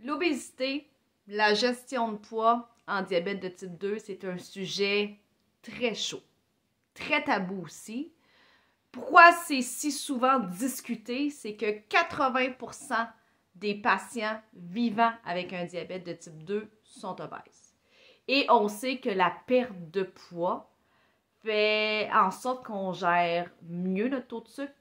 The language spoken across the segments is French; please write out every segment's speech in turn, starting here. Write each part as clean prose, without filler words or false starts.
L'obésité, la gestion de poids en diabète de type 2, c'est un sujet très chaud, très tabou aussi. Pourquoi c'est si souvent discuté? C'est que 80% des patients vivant avec un diabète de type 2 sont obèses. Et on sait que la perte de poids fait en sorte qu'on gère mieux notre taux de sucre,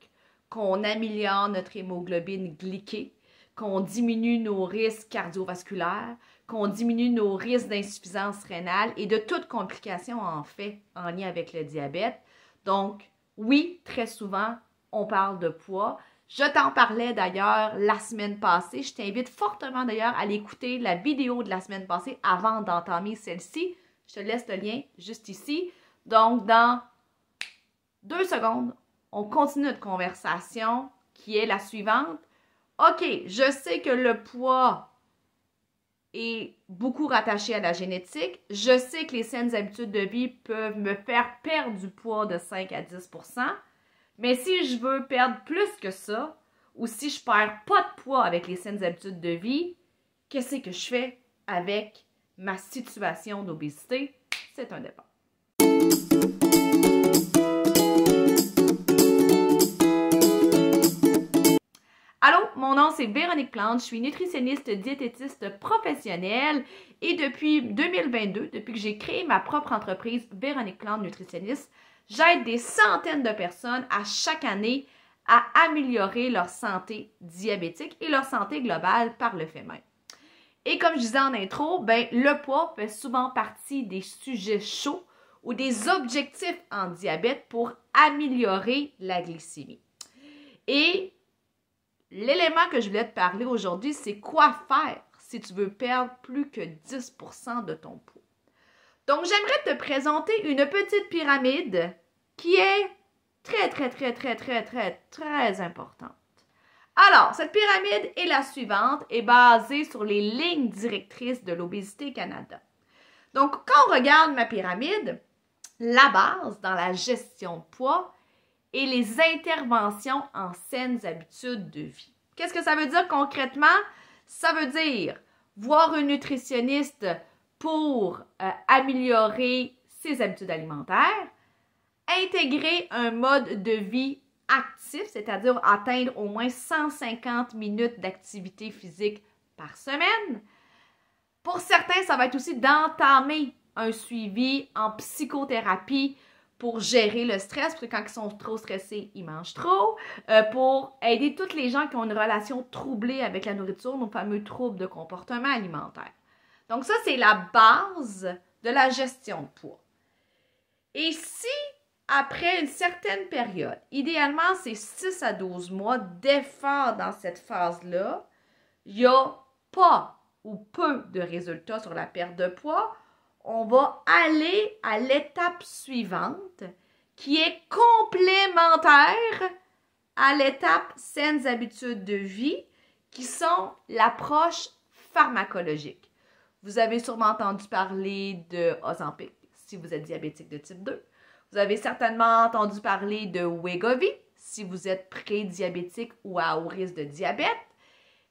qu'on améliore notre hémoglobine glyquée, qu'on diminue nos risques cardiovasculaires, qu'on diminue nos risques d'insuffisance rénale et de toutes complications en fait en lien avec le diabète. Donc, oui, très souvent, on parle de poids. Je t'en parlais d'ailleurs la semaine passée. Je t'invite fortement d'ailleurs à aller écouter la vidéo de la semaine passée avant d'entamer celle-ci. Je te laisse le lien juste ici. Donc, dans 2 secondes, on continue notre conversation qui est la suivante. OK, je sais que le poids est beaucoup rattaché à la génétique. Je sais que les saines habitudes de vie peuvent me faire perdre du poids de 5 à 10%. Mais si je veux perdre plus que ça, ou si je perds pas de poids avec les saines habitudes de vie, qu'est-ce que je fais avec ma situation d'obésité? C'est un débat. Allô, mon nom c'est Véronique Plante, je suis nutritionniste diététiste professionnelle et depuis 2022, depuis que j'ai créé ma propre entreprise Véronique Plante Nutritionniste, j'aide des centaines de personnes à chaque année à améliorer leur santé diabétique et leur santé globale par le fait même. Et comme je disais en intro, le poids fait souvent partie des sujets chauds ou des objectifs en diabète pour améliorer la glycémie. Et l'élément que je voulais te parler aujourd'hui, c'est quoi faire si tu veux perdre plus que 10% de ton poids. Donc, j'aimerais te présenter une petite pyramide qui est très importante. Alors, cette pyramide est la suivante, est basée sur les lignes directrices de l'Obésité Canada. Donc, quand on regarde ma pyramide, la base dans la gestion de poids et les interventions en saines habitudes de vie. Qu'est-ce que ça veut dire concrètement? Ça veut dire voir un nutritionniste pour améliorer ses habitudes alimentaires, intégrer un mode de vie actif, c'est-à-dire atteindre au moins 150 minutes d'activité physique par semaine. Pour certains, ça va être aussi d'entamer un suivi en psychothérapie pour gérer le stress, parce que quand ils sont trop stressés, ils mangent trop, pour aider toutes les gens qui ont une relation troublée avec la nourriture, nos fameux troubles de comportement alimentaire. Donc ça, c'est la base de la gestion de poids. Et si, après une certaine période, idéalement, c'est 6 à 12 mois d'effort dans cette phase-là, il n'y a pas ou peu de résultats sur la perte de poids, on va aller à l'étape suivante qui est complémentaire à l'étape saines habitudes de vie qui sont l'approche pharmacologique. Vous avez sûrement entendu parler de Ozempic si vous êtes diabétique de type 2. Vous avez certainement entendu parler de Wegovy si vous êtes pré-diabétique ou à haut risque de diabète.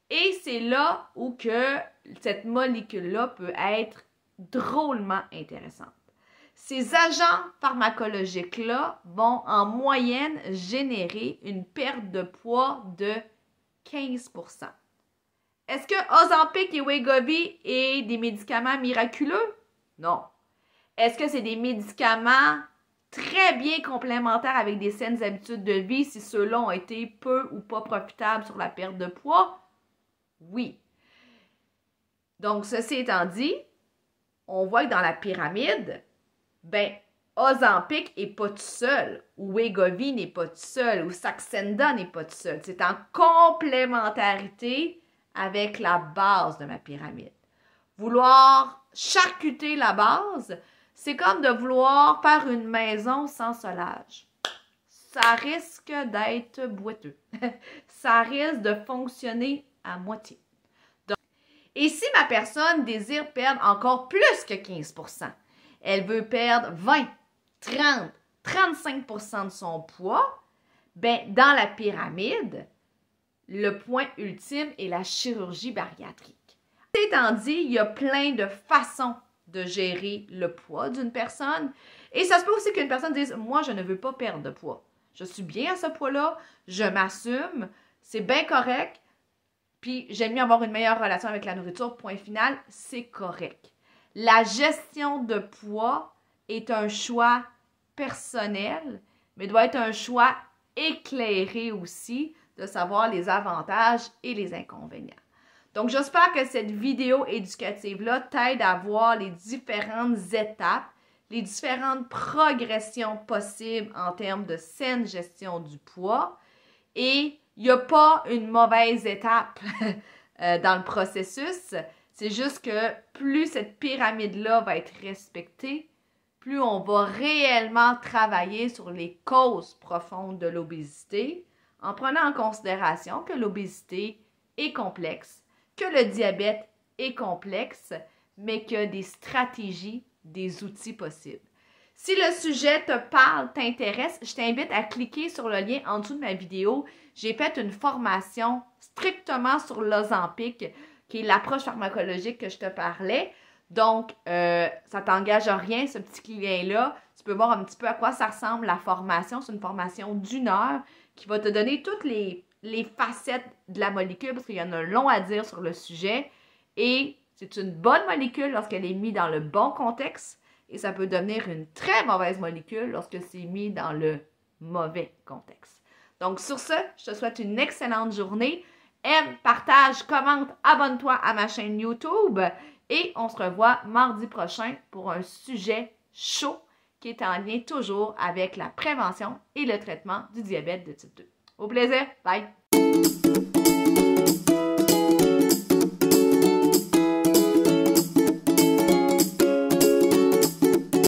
Et c'est là où que cette molécule-là peut être drôlement intéressante. Ces agents pharmacologiques-là vont en moyenne générer une perte de poids de 15%. Est-ce que Ozempic et Wegovy est des médicaments miraculeux? Non. Est-ce que c'est des médicaments très bien complémentaires avec des saines habitudes de vie si ceux-là ont été peu ou pas profitables sur la perte de poids? Oui. Donc, ceci étant dit, on voit que dans la pyramide, Ozempic n'est pas tout seul, ou Wegovy n'est pas tout seul, ou Saxenda n'est pas tout seul. C'est en complémentarité avec la base de ma pyramide. Vouloir charcuter la base, c'est comme de vouloir faire une maison sans solage. Ça risque d'être boiteux. Ça risque de fonctionner à moitié. Et si ma personne désire perdre encore plus que 15%, elle veut perdre 20, 30, 35% de son poids, dans la pyramide, le point ultime est la chirurgie bariatrique. Ceci étant dit, il y a plein de façons de gérer le poids d'une personne. Et ça se peut aussi qu'une personne dise « Moi, je ne veux pas perdre de poids. Je suis bien à ce poids-là, je m'assume, c'est bien correct, puis j'aime mieux avoir une meilleure relation avec la nourriture, point final, c'est correct. » La gestion de poids est un choix personnel, mais doit être un choix éclairé aussi de savoir les avantages et les inconvénients. Donc, j'espère que cette vidéo éducative-là t'aide à voir les différentes étapes, les différentes progressions possibles en termes de saine gestion du poids. Et il n'y a pas une mauvaise étape dans le processus. C'est juste que plus cette pyramide-là va être respectée, plus on va réellement travailler sur les causes profondes de l'obésité, en prenant en considération que l'obésité est complexe, que le diabète est complexe, mais qu'il y a des stratégies, des outils possibles. Si le sujet te parle, t'intéresse, je t'invite à cliquer sur le lien en dessous de ma vidéo. J'ai fait une formation strictement sur l'Ozempic, qui est l'approche pharmacologique que je te parlais. Donc, ça t'engage à rien, ce petit lien-là. Tu peux voir un petit peu à quoi ça ressemble la formation. C'est une formation d'1 heure qui va te donner toutes les facettes de la molécule, parce qu'il y en a long à dire sur le sujet. Et c'est une bonne molécule lorsqu'elle est mise dans le bon contexte. Et ça peut devenir une très mauvaise molécule lorsque c'est mis dans le mauvais contexte. Donc, sur ce, je te souhaite une excellente journée. Aime, partage, commente, abonne-toi à ma chaîne YouTube. Et on se revoit mardi prochain pour un sujet chaud qui est en lien toujours avec la prévention et le traitement du diabète de type 2. Au plaisir! Bye!